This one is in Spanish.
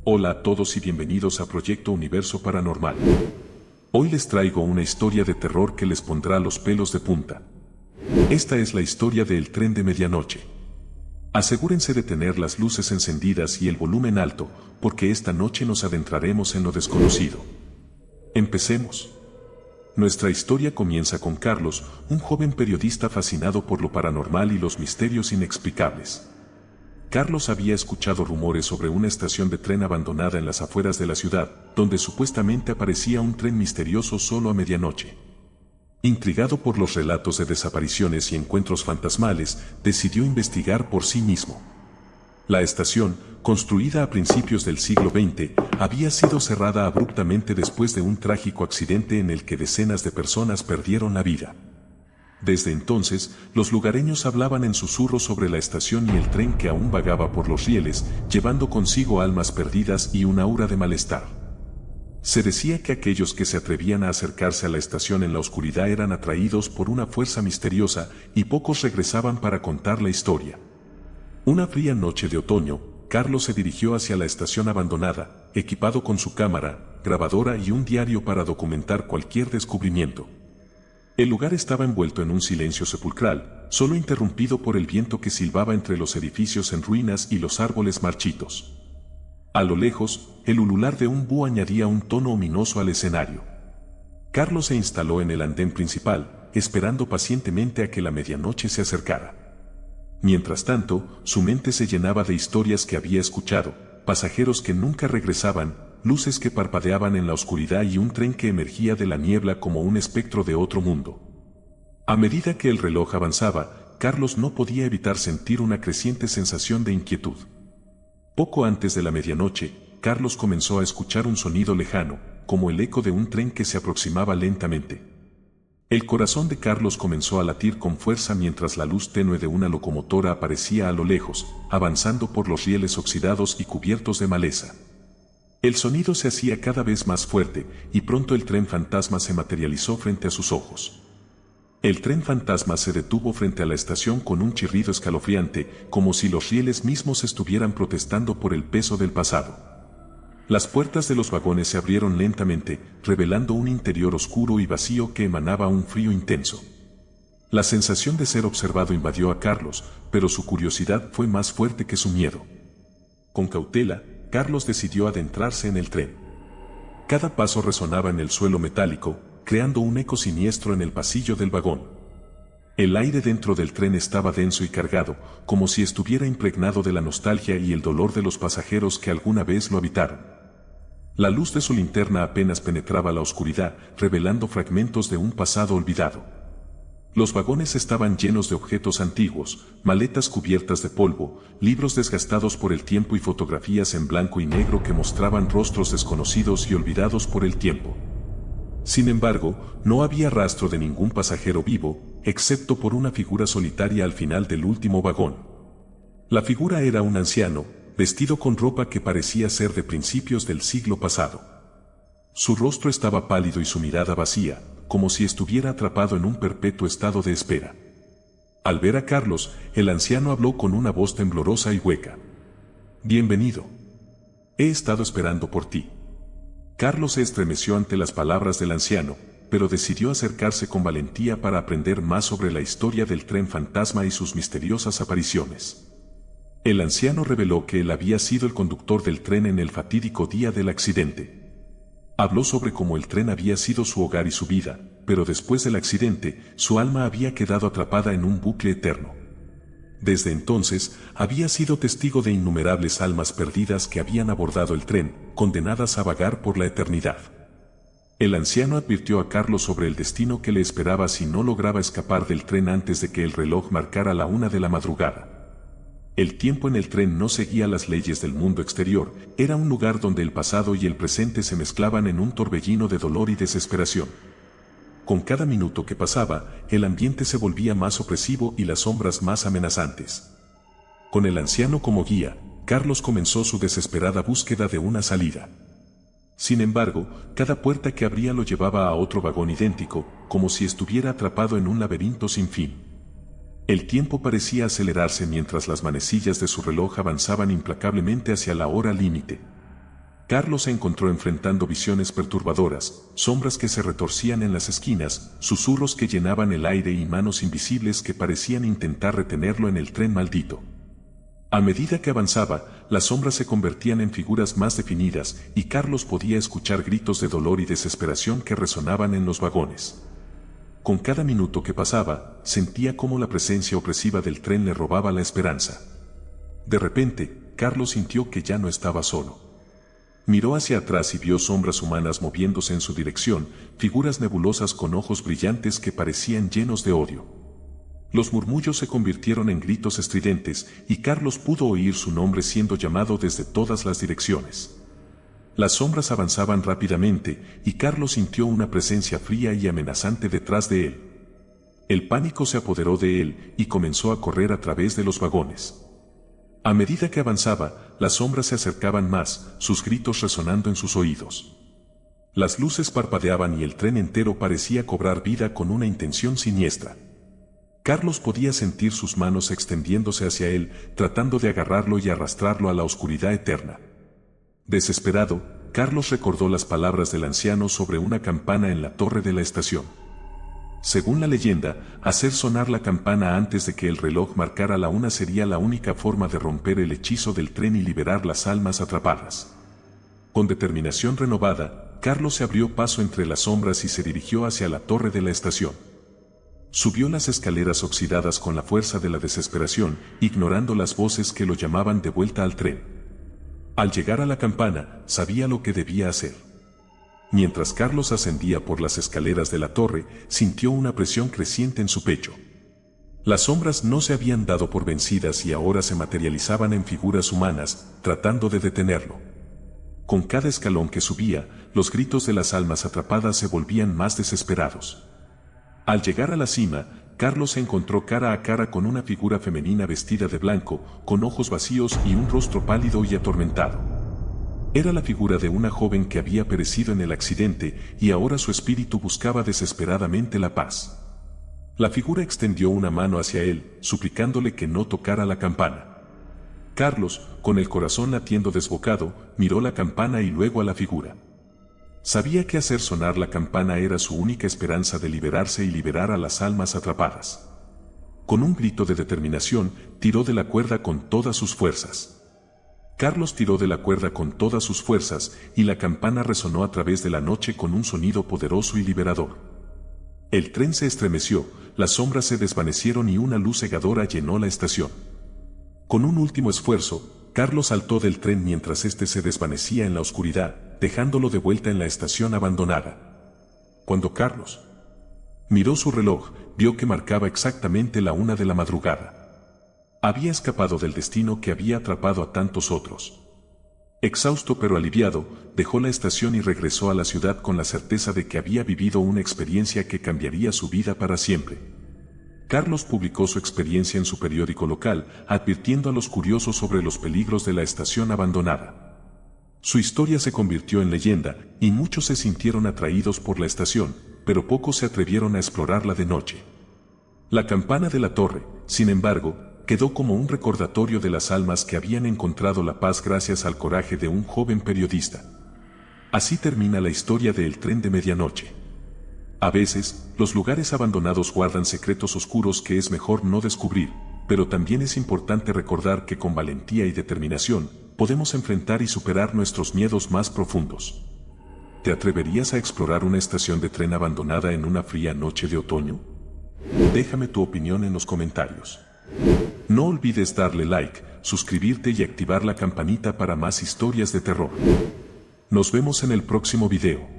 Hola a todos y bienvenidos a Proyecto Universo Paranormal. Hoy les traigo una historia de terror que les pondrá los pelos de punta. Esta es la historia del tren de medianoche. Asegúrense de tener las luces encendidas y el volumen alto, porque esta noche nos adentraremos en lo desconocido. Empecemos. Nuestra historia comienza con Carlos, un joven periodista fascinado por lo paranormal y los misterios inexplicables. Carlos había escuchado rumores sobre una estación de tren abandonada en las afueras de la ciudad, donde supuestamente aparecía un tren misterioso solo a medianoche. Intrigado por los relatos de desapariciones y encuentros fantasmales, decidió investigar por sí mismo. La estación, construida a principios del siglo XX, había sido cerrada abruptamente después de un trágico accidente en el que decenas de personas perdieron la vida. Desde entonces, los lugareños hablaban en susurros sobre la estación y el tren que aún vagaba por los rieles, llevando consigo almas perdidas y un aura de malestar. Se decía que aquellos que se atrevían a acercarse a la estación en la oscuridad eran atraídos por una fuerza misteriosa y pocos regresaban para contar la historia. Una fría noche de otoño, Carlos se dirigió hacia la estación abandonada, equipado con su cámara, grabadora y un diario para documentar cualquier descubrimiento. El lugar estaba envuelto en un silencio sepulcral, solo interrumpido por el viento que silbaba entre los edificios en ruinas y los árboles marchitos. A lo lejos, el ulular de un búho añadía un tono ominoso al escenario. Carlos se instaló en el andén principal, esperando pacientemente a que la medianoche se acercara. Mientras tanto, su mente se llenaba de historias que había escuchado, pasajeros que nunca regresaban, luces que parpadeaban en la oscuridad y un tren que emergía de la niebla como un espectro de otro mundo. A medida que el reloj avanzaba, Carlos no podía evitar sentir una creciente sensación de inquietud. Poco antes de la medianoche, Carlos comenzó a escuchar un sonido lejano, como el eco de un tren que se aproximaba lentamente. El corazón de Carlos comenzó a latir con fuerza mientras la luz tenue de una locomotora aparecía a lo lejos, avanzando por los rieles oxidados y cubiertos de maleza. El sonido se hacía cada vez más fuerte, y pronto el tren fantasma se materializó frente a sus ojos. El tren fantasma se detuvo frente a la estación con un chirrido escalofriante, como si los rieles mismos estuvieran protestando por el peso del pasado. Las puertas de los vagones se abrieron lentamente, revelando un interior oscuro y vacío que emanaba un frío intenso. La sensación de ser observado invadió a Carlos, pero su curiosidad fue más fuerte que su miedo. Con cautela, Carlos decidió adentrarse en el tren. Cada paso resonaba en el suelo metálico, creando un eco siniestro en el pasillo del vagón. El aire dentro del tren estaba denso y cargado, como si estuviera impregnado de la nostalgia y el dolor de los pasajeros que alguna vez lo habitaron. La luz de su linterna apenas penetraba la oscuridad, revelando fragmentos de un pasado olvidado. Los vagones estaban llenos de objetos antiguos, maletas cubiertas de polvo, libros desgastados por el tiempo y fotografías en blanco y negro que mostraban rostros desconocidos y olvidados por el tiempo. Sin embargo, no había rastro de ningún pasajero vivo, excepto por una figura solitaria al final del último vagón. La figura era un anciano, vestido con ropa que parecía ser de principios del siglo pasado. Su rostro estaba pálido y su mirada vacía, como si estuviera atrapado en un perpetuo estado de espera. Al ver a Carlos, el anciano habló con una voz temblorosa y hueca. «Bienvenido. He estado esperando por ti». Carlos se estremeció ante las palabras del anciano, pero decidió acercarse con valentía para aprender más sobre la historia del tren fantasma y sus misteriosas apariciones. El anciano reveló que él había sido el conductor del tren en el fatídico día del accidente. Habló sobre cómo el tren había sido su hogar y su vida, pero después del accidente, su alma había quedado atrapada en un bucle eterno. Desde entonces, había sido testigo de innumerables almas perdidas que habían abordado el tren, condenadas a vagar por la eternidad. El anciano advirtió a Carlos sobre el destino que le esperaba si no lograba escapar del tren antes de que el reloj marcara la 1 de la madrugada. El tiempo en el tren no seguía las leyes del mundo exterior, era un lugar donde el pasado y el presente se mezclaban en un torbellino de dolor y desesperación. Con cada minuto que pasaba, el ambiente se volvía más opresivo y las sombras más amenazantes. Con el anciano como guía, Carlos comenzó su desesperada búsqueda de una salida. Sin embargo, cada puerta que abría lo llevaba a otro vagón idéntico, como si estuviera atrapado en un laberinto sin fin. El tiempo parecía acelerarse mientras las manecillas de su reloj avanzaban implacablemente hacia la hora límite. Carlos se encontró enfrentando visiones perturbadoras, sombras que se retorcían en las esquinas, susurros que llenaban el aire y manos invisibles que parecían intentar retenerlo en el tren maldito. A medida que avanzaba, las sombras se convertían en figuras más definidas y Carlos podía escuchar gritos de dolor y desesperación que resonaban en los vagones. Con cada minuto que pasaba, sentía cómo la presencia opresiva del tren le robaba la esperanza. De repente, Carlos sintió que ya no estaba solo. Miró hacia atrás y vio sombras humanas moviéndose en su dirección, figuras nebulosas con ojos brillantes que parecían llenos de odio. Los murmullos se convirtieron en gritos estridentes y Carlos pudo oír su nombre siendo llamado desde todas las direcciones. Las sombras avanzaban rápidamente y Carlos sintió una presencia fría y amenazante detrás de él. El pánico se apoderó de él y comenzó a correr a través de los vagones. A medida que avanzaba, las sombras se acercaban más, sus gritos resonando en sus oídos. Las luces parpadeaban y el tren entero parecía cobrar vida con una intención siniestra. Carlos podía sentir sus manos extendiéndose hacia él, tratando de agarrarlo y arrastrarlo a la oscuridad eterna. Desesperado, Carlos recordó las palabras del anciano sobre una campana en la torre de la estación. Según la leyenda, hacer sonar la campana antes de que el reloj marcara la 1 sería la única forma de romper el hechizo del tren y liberar las almas atrapadas. Con determinación renovada, Carlos se abrió paso entre las sombras y se dirigió hacia la torre de la estación. Subió las escaleras oxidadas con la fuerza de la desesperación, ignorando las voces que lo llamaban de vuelta al tren. Al llegar a la campana, sabía lo que debía hacer. Mientras Carlos ascendía por las escaleras de la torre, sintió una presión creciente en su pecho. Las sombras no se habían dado por vencidas y ahora se materializaban en figuras humanas, tratando de detenerlo. Con cada escalón que subía, los gritos de las almas atrapadas se volvían más desesperados. Al llegar a la cima, Carlos se encontró cara a cara con una figura femenina vestida de blanco, con ojos vacíos y un rostro pálido y atormentado. Era la figura de una joven que había perecido en el accidente y ahora su espíritu buscaba desesperadamente la paz. La figura extendió una mano hacia él, suplicándole que no tocara la campana. Carlos, con el corazón latiendo desbocado, miró la campana y luego a la figura. Sabía que hacer sonar la campana era su única esperanza de liberarse y liberar a las almas atrapadas. Con un grito de determinación, tiró de la cuerda con todas sus fuerzas. Carlos tiró de la cuerda con todas sus fuerzas y la campana resonó a través de la noche con un sonido poderoso y liberador. El tren se estremeció, las sombras se desvanecieron y una luz cegadora llenó la estación. Con un último esfuerzo, Carlos saltó del tren mientras éste se desvanecía en la oscuridad, dejándolo de vuelta en la estación abandonada. Cuando Carlos miró su reloj, vio que marcaba exactamente la 1 de la madrugada. Había escapado del destino que había atrapado a tantos otros. Exhausto pero aliviado, dejó la estación y regresó a la ciudad con la certeza de que había vivido una experiencia que cambiaría su vida para siempre. Carlos publicó su experiencia en su periódico local, advirtiendo a los curiosos sobre los peligros de la estación abandonada. Su historia se convirtió en leyenda, y muchos se sintieron atraídos por la estación, pero pocos se atrevieron a explorarla de noche. La campana de la torre, sin embargo, quedó como un recordatorio de las almas que habían encontrado la paz gracias al coraje de un joven periodista. Así termina la historia de El Tren de Medianoche. A veces, los lugares abandonados guardan secretos oscuros que es mejor no descubrir, pero también es importante recordar que con valentía y determinación, podemos enfrentar y superar nuestros miedos más profundos. ¿Te atreverías a explorar una estación de tren abandonada en una fría noche de otoño? Déjame tu opinión en los comentarios. No olvides darle like, suscribirte y activar la campanita para más historias de terror. Nos vemos en el próximo video.